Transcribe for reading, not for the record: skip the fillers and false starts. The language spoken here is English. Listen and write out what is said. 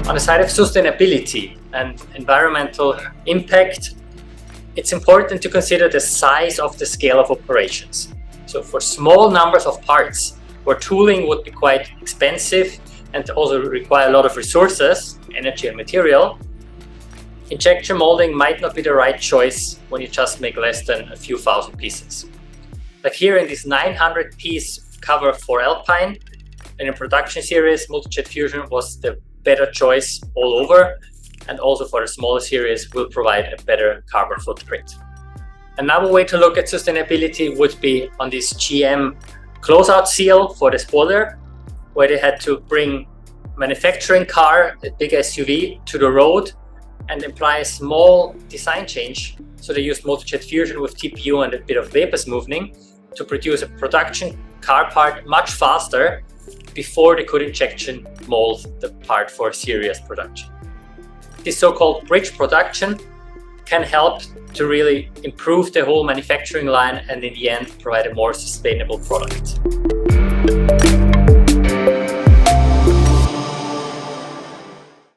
On the side of sustainability and environmental impact, it's important to consider the size of the scale of operations. So for small numbers of parts, where tooling would be quite expensive and also require a lot of resources, energy and material, injection molding might not be the right choice when you just make less than a few thousand pieces. Like here in this 900 piece cover for Alpine, in a production series, multi-jet fusion was the better choice all over, and also for the smaller series will provide a better carbon footprint. Another way to look at sustainability would be on this GM closeout seal for the spoiler, where they had to bring manufacturing car, a big SUV, to the road and apply a small design change. So they used multi-jet fusion with TPU and a bit of vapor smoothing to produce a production car part much faster before they could injection mold the part for serious production. This so-called bridge production can help to really improve the whole manufacturing line and in the end provide a more sustainable product.